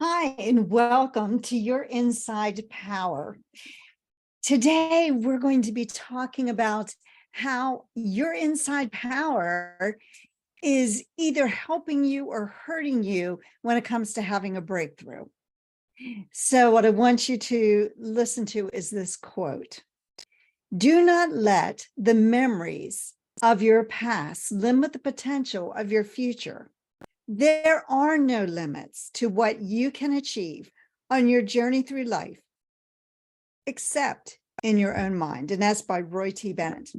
Hi, and welcome to Your Inside Power. Today, we're going to be talking about how your inside power is either helping you or hurting you when it comes to having a breakthrough. So, what I want you to listen to is this quote: "Do not let the memories of your past limit the potential of your future. There are no limits to what you can achieve on your journey through life, except in your own mind." And that's by Roy T. Bennett.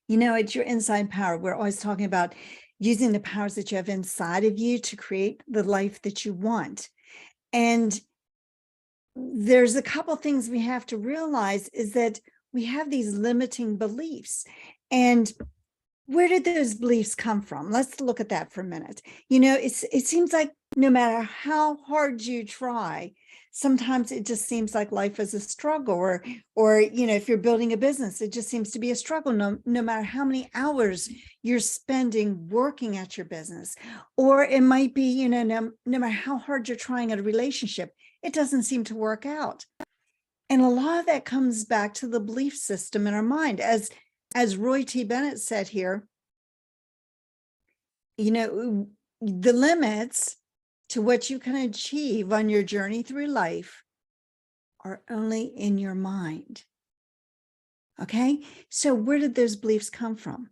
You know, it's your inside power. We're always talking about using the powers that you have inside of you to create the life that you want. And there's a couple things we have to realize is that we have these limiting beliefs. And where did those beliefs come from? Let's look at that for a minute. You know, it seems like no matter how hard you try, sometimes it just seems like life is a struggle, or you know, if you're building a business, it just seems to be a struggle no matter how many hours you're spending working at your business. Or it might be, you know, no matter how hard you're trying at a relationship, it doesn't seem to work out. And a lot of that comes back to the belief system in our mind. As Roy T. Bennett said here, you know, the limits to what you can achieve on your journey through life are only in your mind. Okay? So where did those beliefs come from?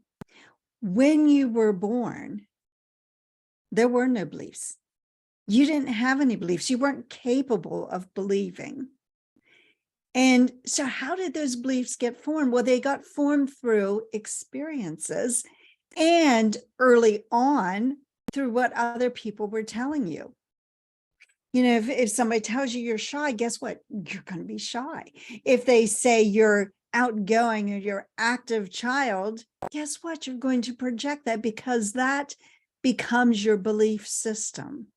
When you were born, there were no beliefs. You didn't have any beliefs. You weren't capable of believing. And so how did those beliefs get formed? Well, they got formed through experiences and early on through what other people were telling you. You know, if somebody tells you you're shy, guess what? You're going to be shy. If they say you're outgoing or you're active child, guess what? You're going to project that because that becomes your belief system.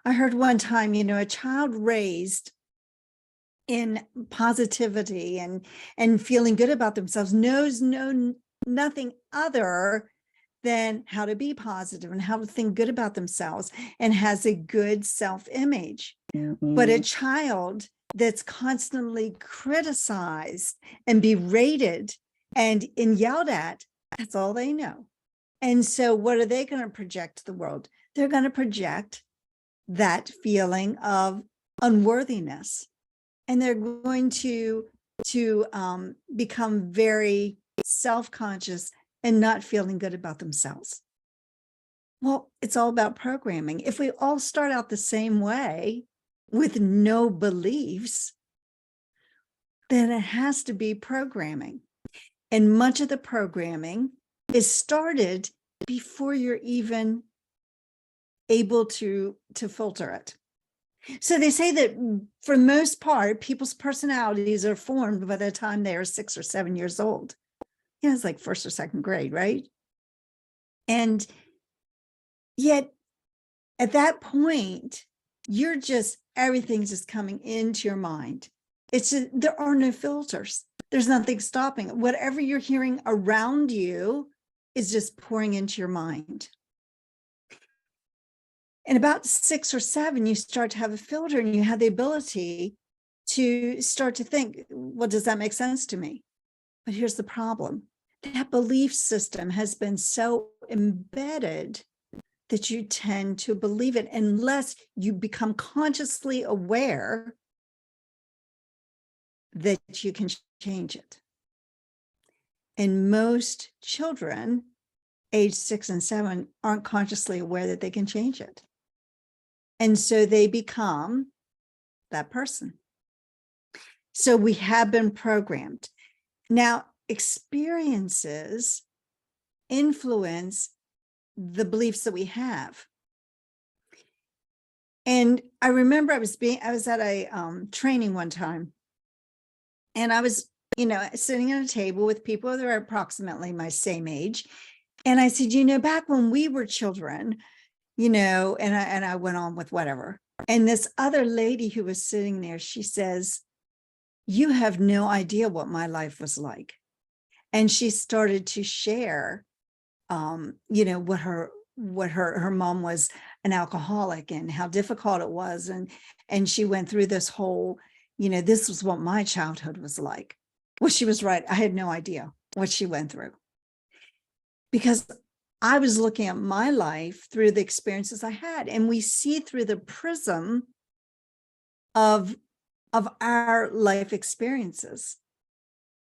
I heard one time, you know, a child raised in positivity and feeling good about themselves knows nothing other than how to be positive and how to think good about themselves and has a good self-image. But a child that's constantly criticized and berated and yelled at, that's all they know. And so what are they going to project to the world? They're going to project that feeling of unworthiness. And they're going to become very self-conscious and not feeling good about themselves. Well, it's all about programming. If we all start out the same way with no beliefs, then it has to be programming. And much of the programming is started before you're even able to filter it. So they say that for the most part, people's personalities are formed by the time they are 6 or 7 years old. Yeah, it's like first or second grade, right? And yet at that point, everything's just coming into your mind. It's just, there are no filters. There's nothing stopping it. Whatever you're hearing around you is just pouring into your mind. And about 6 or 7, you start to have a filter and you have the ability to start to think, well, does that make sense to me? But here's the problem. That belief system has been so embedded that you tend to believe it unless you become consciously aware that you can change it. And most children, age 6 and 7, aren't consciously aware that they can change it. And so they become that person. So we have been programmed. Now, experiences influence the beliefs that we have. And I remember I was at a training one time, and I was, you know, sitting at a table with people that are approximately my same age. And I said, you know, back when we were children, you know, and I went on with whatever. And this other lady who was sitting there, she says, you have no idea what my life was like. And she started to share, you know, what her mom was an alcoholic and how difficult it was. And she went through this whole, this was what my childhood was like. Well, she was right. I had no idea what she went through because I was looking at my life through the experiences I had, and we see through the prism of our life experiences.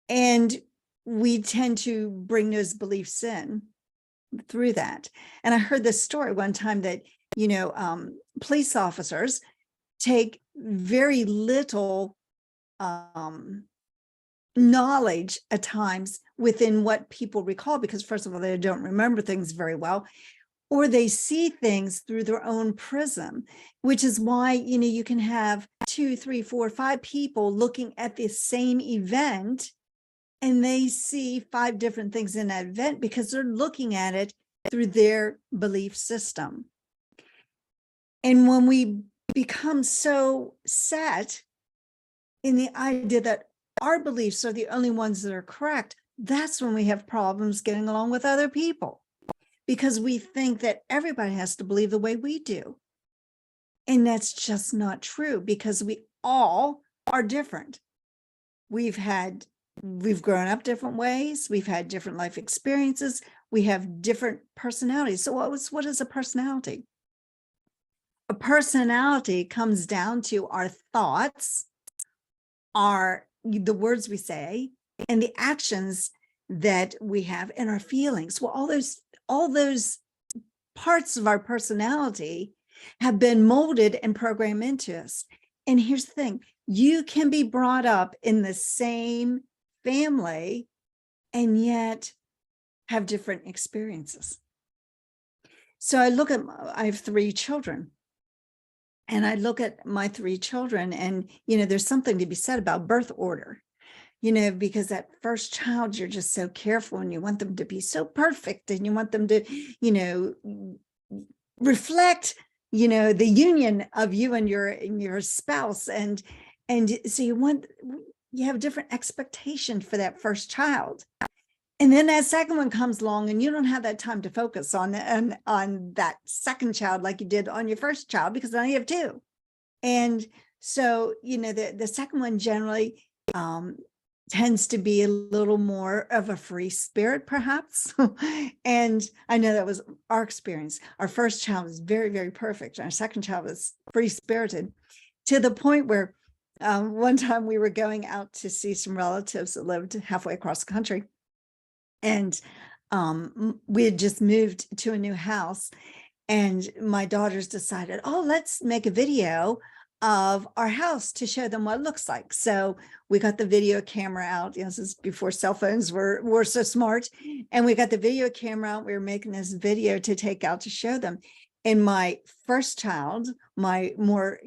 And we tend to bring those beliefs in through that. And I heard this story one time that, police officers take very little knowledge at times within what people recall, because first of all, they don't remember things very well, or they see things through their own prism, which is why, you can have 2, 3, 4, 5 people looking at the same event, and they see 5 different things in that event because they're looking at it through their belief system. And when we become so set in the idea that our beliefs are the only ones that are correct, that's when we have problems getting along with other people, because we think that everybody has to believe the way we do. And that's just not true, because we all are different. We've grown up different ways. We've had different life experiences. We have different personalities. So what is a personality? A personality comes down to our thoughts, the words we say, and the actions that we have, and our feelings. Well, all those parts of our personality have been molded and programmed into us. And here's the thing, you can be brought up in the same family and yet have different experiences. So I have 3 children, and I look at my 3 children, and, there's something to be said about birth order, because that first child, you're just so careful and you want them to be so perfect, and you want them to, reflect, the union of you and your spouse. And so you have different expectations for that first child. And then that second one comes along, and you don't have that time to focus on that second child like you did on your first child, because now you have 2. And so, the second one generally tends to be a little more of a free spirit, perhaps. And I know that was our experience. Our first child was very, very perfect. Our second child was free spirited, to the point where one time we were going out to see some relatives that lived halfway across the country. And we had just moved to a new house, and my daughters decided, let's make a video of our house to show them what it looks like. So we got the video camera out. This is before cell phones were so smart. And we got the video camera out. We were making this video to take out to show them. And my first child, my more,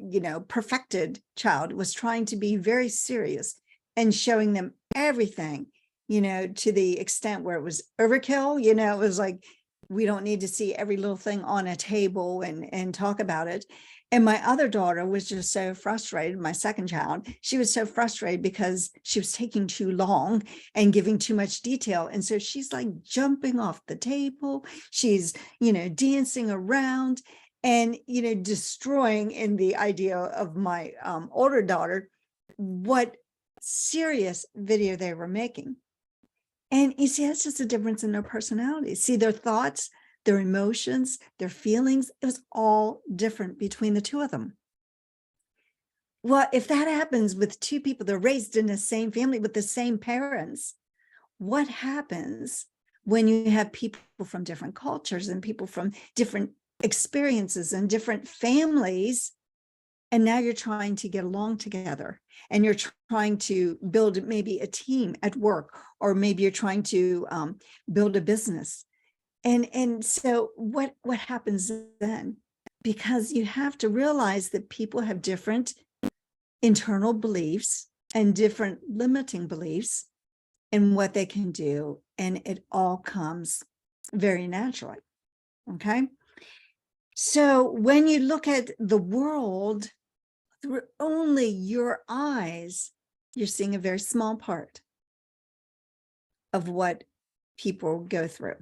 perfected child, was trying to be very serious and showing them everything, to the extent where it was overkill. It was like, we don't need to see every little thing on a table and talk about it. And my other daughter was just so frustrated. My second child, she was so frustrated because she was taking too long and giving too much detail. And so she's like jumping off the table. She's, dancing around and, destroying, in the idea of my older daughter, what serious video they were making. And you see, that's just a difference in their personalities. See, their thoughts, their emotions, their feelings, it was all different between the 2 of them. Well, if that happens with 2 people, they're raised in the same family with the same parents, what happens when you have people from different cultures and people from different experiences and different families? And now you're trying to get along together, and you're trying to build maybe a team at work, or maybe you're trying to build a business. And so what happens then? Because you have to realize that people have different internal beliefs and different limiting beliefs in what they can do. And it all comes very naturally. Okay. So when you look at the world through only your eyes, you're seeing a very small part of what people go through.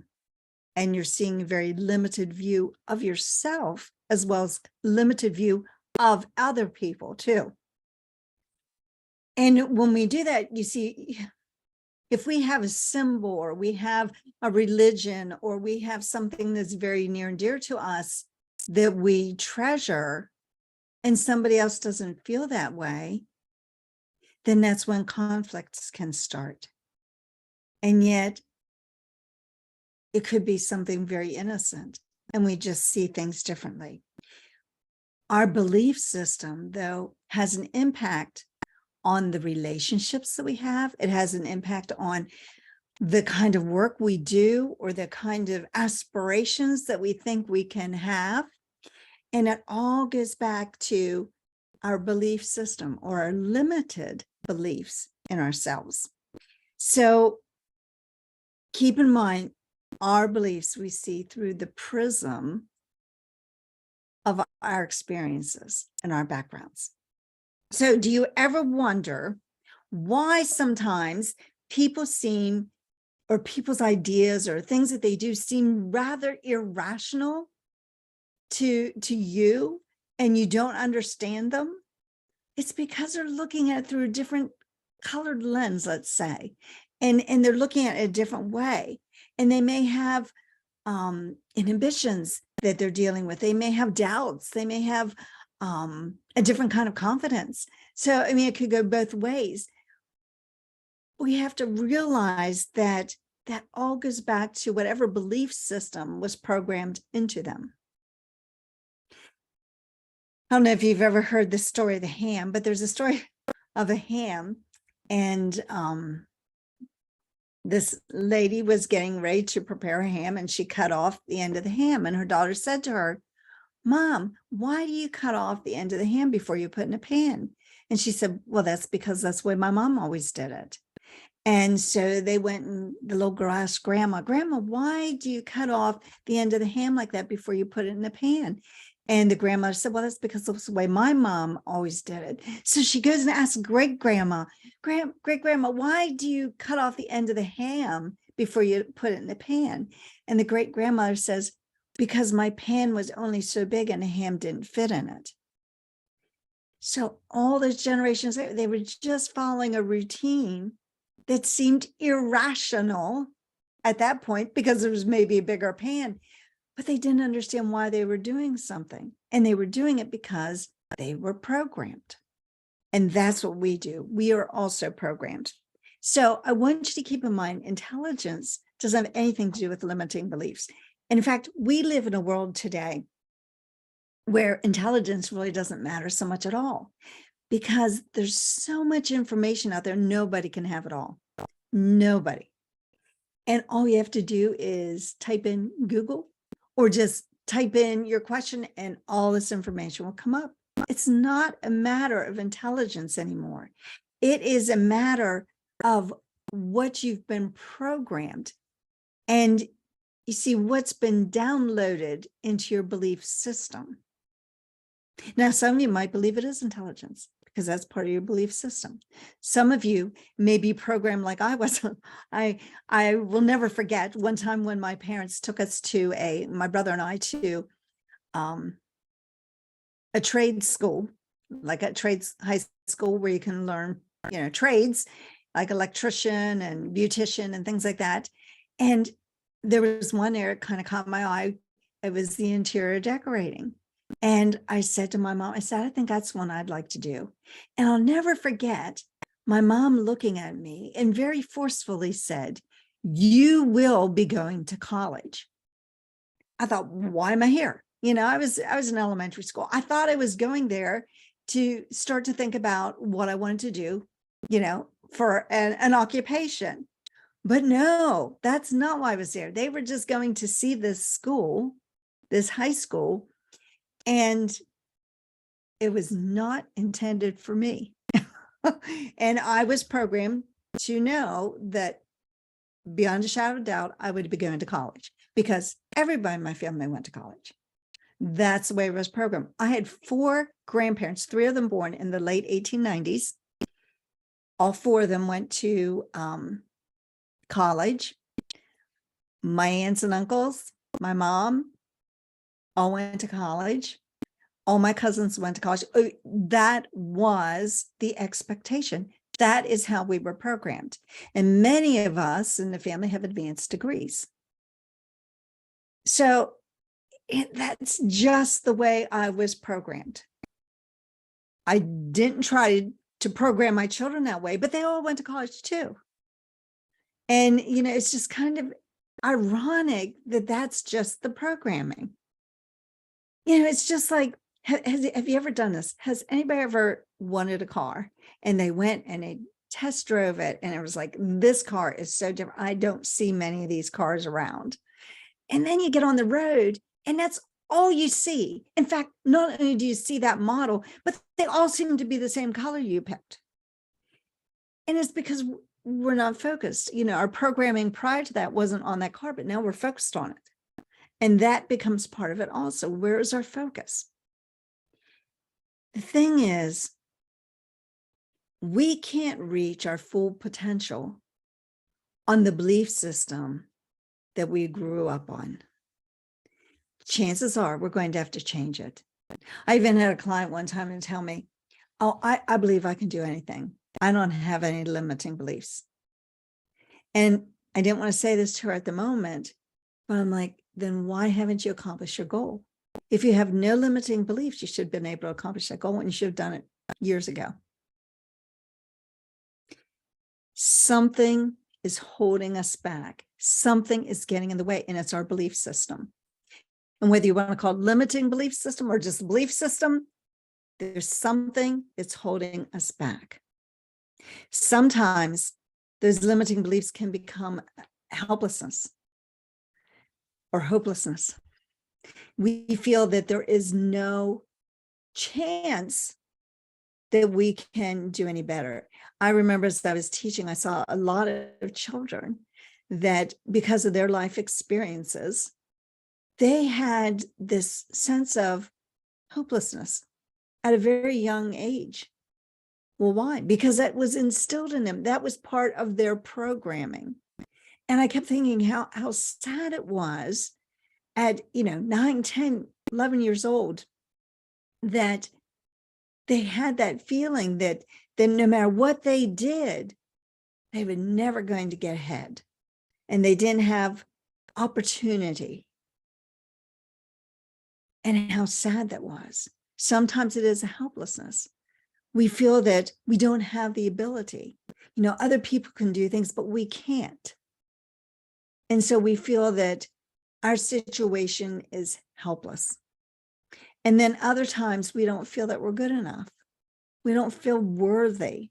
And you're seeing a very limited view of yourself as well as limited view of other people too. And when we do that, you see, if we have a symbol or we have a religion or we have something that's very near and dear to us that we treasure and somebody else doesn't feel that way, then that's when conflicts can start. And yet it could be something very innocent and we just see things differently. Our belief system, though, has an impact on the relationships that we have. It has an impact on the kind of work we do or the kind of aspirations that we think we can have. And it all goes back to our belief system or our limited beliefs in ourselves. So keep in mind, our beliefs we see through the prism of our experiences and our backgrounds. So do you ever wonder why sometimes people seem, or people's ideas or things that they do seem rather irrational to you and you don't understand them? It's because they're looking at it through a different colored lens, let's say, and they're looking at it a different way. And they may have inhibitions that they're dealing with. They may have doubts. They may have a different kind of confidence. So, I mean, it could go both ways. We have to realize that that all goes back to whatever belief system was programmed into them. I don't know if you've ever heard the story of the ham, but there's a story of a ham, and this lady was getting ready to prepare a ham and she cut off the end of the ham, and her daughter said to her, "Mom, why do you cut off the end of the ham before you put in a pan?" And she said, "Well, that's because that's the way my mom always did it." And so they went, and the little girl asked Grandma, "Why do you cut off the end of the ham like that before you put it in the pan?" And the grandmother said, "Well, that's because that's the way my mom always did it." So she goes and asks great grandma, "Why do you cut off the end of the ham before you put it in the pan?" And the great grandmother says, "Because my pan was only so big and the ham didn't fit in it." So all those generations, they were just following a routine that seemed irrational at that point because there was maybe a bigger pan, but they didn't understand why they were doing something. And they were doing it because they were programmed. And that's what we do. We are also programmed. So I want you to keep in mind, intelligence doesn't have anything to do with limiting beliefs. And in fact, we live in a world today where intelligence really doesn't matter so much at all, because there's so much information out there. Nobody can have it all. Nobody. And all you have to do is type in Google or just type in your question and all this information will come up. It's not a matter of intelligence anymore. It is a matter of what you've been programmed. And you see what's been downloaded into your belief system. Now, some of you might believe it is intelligence because that's part of your belief system. Some of you may be programmed like I was. I will never forget one time when my parents took us to my brother and I to a trade school, like a trades high school where you can learn, trades like electrician and beautician and things like that. And there was one area that kind of caught my eye. It was the interior decorating. And I said to my mom, I said, "I think that's one I'd like to do." And I'll never forget my mom looking at me and very forcefully said, "You will be going to college." I thought, why am I here? I was in elementary school. I thought I was going there to start to think about what I wanted to do, for an occupation. But no, that's not why I was there. They were just going to see this school, this high school, and it was not intended for me. And I was programmed to know that beyond a shadow of doubt, I would be going to college because everybody in my family went to college. That's the way it was programmed. I had 4 grandparents, 3 of them born in the late 1890s. All 4 of them went to college. My aunts and uncles, my mom, all went to college. All my cousins went to college. That was the expectation. That is how we were programmed. And many of us in the family have advanced degrees. So that's just the way I was programmed. I didn't try to program my children that way, but they all went to college too. And, it's just kind of ironic that that's just the programming. It's just like, have you ever done this? Has anybody ever wanted a car and they went and they test drove it and it was like, this car is so different. I don't see many of these cars around. And then you get on the road and that's all you see. In fact, not only do you see that model, but they all seem to be the same color you picked. And it's because we're not focused. Our programming prior to that wasn't on that car, but now we're focused on it. And that becomes part of it also. Where is our focus? The thing is, we can't reach our full potential on the belief system that we grew up on. Chances are we're going to have to change it. I even had a client one time and tell me, oh, I believe I can do anything. I don't have any limiting beliefs. And I didn't want to say this to her at the moment, but I'm like, then why haven't you accomplished your goal? If you have no limiting beliefs, you should have been able to accomplish that goal and you should have done it years ago. Something is holding us back. Something is getting in the way, and it's our belief system. And whether you want to call it limiting belief system or just belief system, there's something that's holding us back. Sometimes those limiting beliefs can become helplessness or hopelessness. We feel that there is no chance that we can do any better. I remember as I was teaching, I saw a lot of children that because of their life experiences, they had this sense of hopelessness at a very young age. Well, why? Because that was instilled in them. That was part of their programming. And I kept thinking how sad it was at 9, 10, 11 years old that they had that feeling that no matter what they did, they were never going to get ahead. And they didn't have opportunity. And how sad that was. Sometimes it is a helplessness. We feel that we don't have the ability. Other people can do things, but we can't. And so we feel that our situation is helpless. And then other times we don't feel that we're good enough. We don't feel worthy.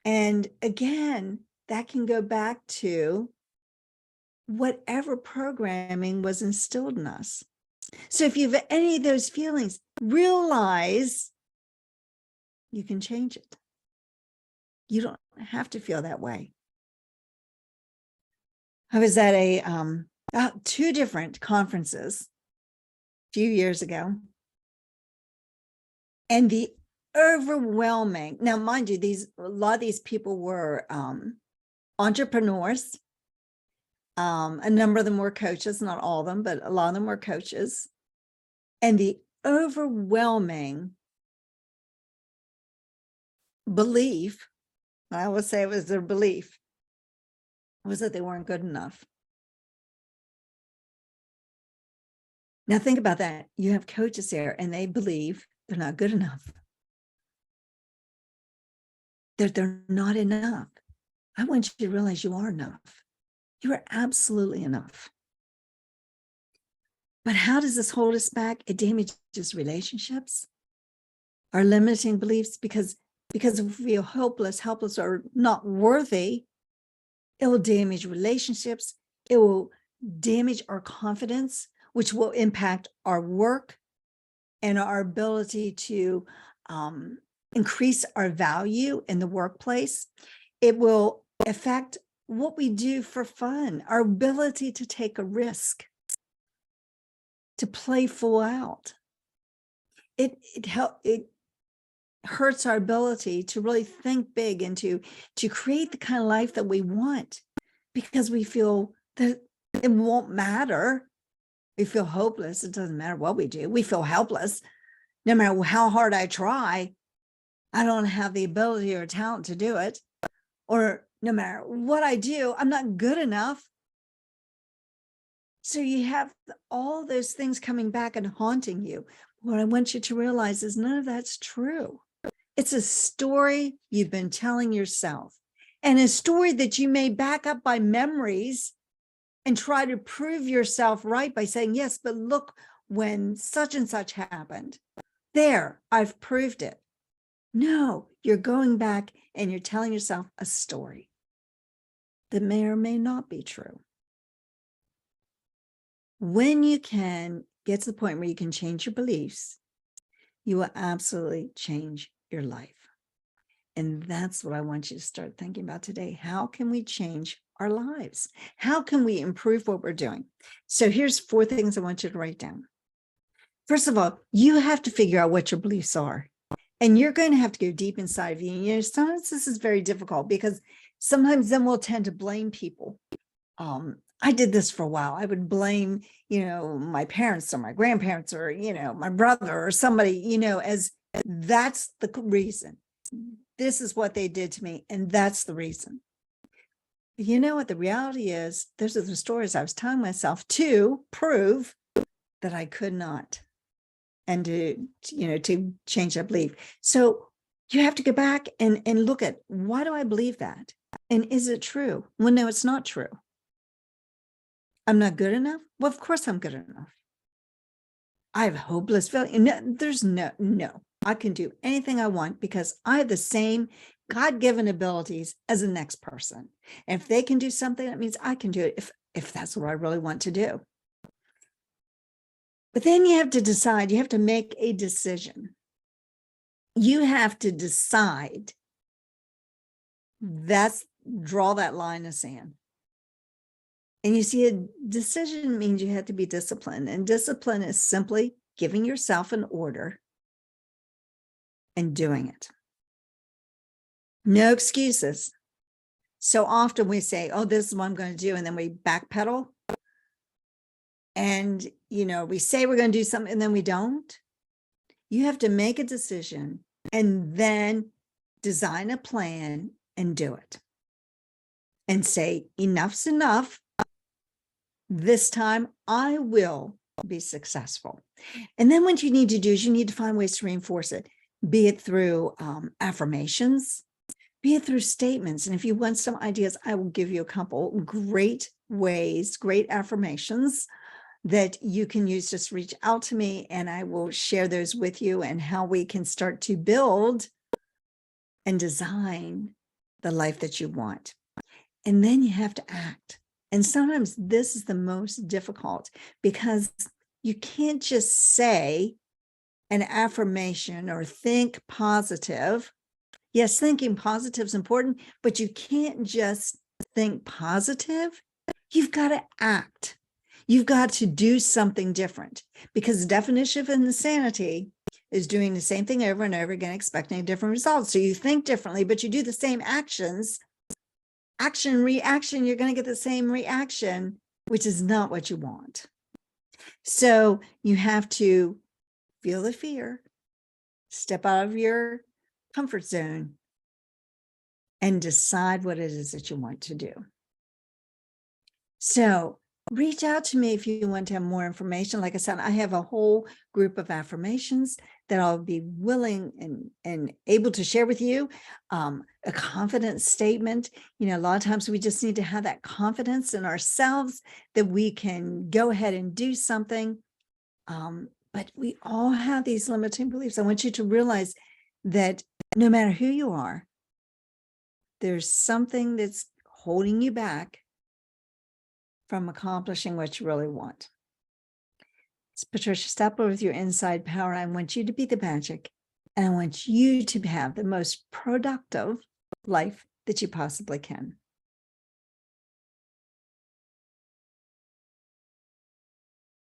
And again, that can go back to whatever programming was instilled in us. So if you have any of those feelings, realize you can change it. You don't have to feel that way. I was at two different conferences a few years ago. And the overwhelming, now mind you, a lot of these people were entrepreneurs. A number of them were coaches, not all of them, but a lot of them were coaches. And the overwhelming belief, I would say it was their belief, was that they weren't good enough. Now think about that. You have coaches there and they believe they're not good enough. They're not enough. I want you to realize you are enough. You are absolutely enough. But how does this hold us back? It damages relationships, our limiting beliefs, because if we feel helpless or not worthy, it will damage relationships. It will damage our confidence, which will impact our work and our ability to increase our value in the workplace. It will affect what we do for fun, our ability to take a risk, to play full out. It hurts our ability to really think big and to create the kind of life that we want, because we feel that it won't matter We feel hopeless. It doesn't matter what we do. We feel helpless. No matter how hard I try, I don't have the ability or talent to do it. Or no matter what I do, I'm not good enough. So you have all those things coming back and haunting you. What I want you to realize is none of that's true. It's a story you've been telling yourself, and a story that you may back up by memories and try to prove yourself right by saying, yes, but look, when such and such happened, there, I've proved it. No, you're going back and you're telling yourself a story that may or may not be true. When you can get to the point where you can change your beliefs, you will absolutely change your life. And that's what I want you to start thinking about today. How can we change our lives? How can we improve what we're doing? So here's 4 things I want you to write down. First of all, you have to figure out what your beliefs are. And you're going to have to go deep inside of you. You know, sometimes this is very difficult because sometimes then we'll tend to blame people. I did this for a while. I would blame, my parents or my grandparents or, my brother or somebody, as that's the reason. This is what they did to me, and that's the reason. But you know what the reality is? Those are the stories I was telling myself to prove that I could not, and to change that belief. So you have to go back and look at, why do I believe that? And is it true? Well, no, it's not true. I'm not good enough? Well, of course I'm good enough. I have hopeless failure. No, there's no, I can do anything I want because I have the same God-given abilities as the next person. And if they can do something, that means I can do it if that's what I really want to do. But then you have to decide, you have to make a decision. You have to decide. Draw that line in the sand. And you see, a decision means you have to be disciplined. And discipline is simply giving yourself an order and doing it. No excuses. So often we say, oh, this is what I'm going to do. And then we backpedal. And, we say we're going to do something and then we don't. You have to make a decision and then design a plan and do it. And say, enough's enough. This time I will be successful. And then what you need to do is you need to find ways to reinforce it, be it through affirmations, be it through statements. And if you want some ideas, I will give you a couple great ways, great affirmations that you can use. Just reach out to me and I will share those with you, and how we can start to build and design the life that you want. And then you have to act. And sometimes this is the most difficult because you can't just say an affirmation or think positive. Yes, thinking positive is important, but you can't just think positive. You've got to act. You've got to do something different, because the definition of insanity is doing the same thing over and over again, expecting a different result. So you think differently, but you do the same actions. Action, reaction, you're going to get the same reaction, which is not what you want. So you have to feel the fear, step out of your comfort zone, and decide what it is that you want to do. So reach out to me if you want to have more information. Like I said, I have a whole group of affirmations that I'll be willing and able to share with you. A confidence statement. A lot of times we just need to have that confidence in ourselves that we can go ahead and do something. But we all have these limiting beliefs. I want you to realize that no matter who you are, there's something that's holding you back from accomplishing what you really want. It's Patricia Stepler with your Inside Power. I want you to be the magic, and I want you to have the most productive life that you possibly can.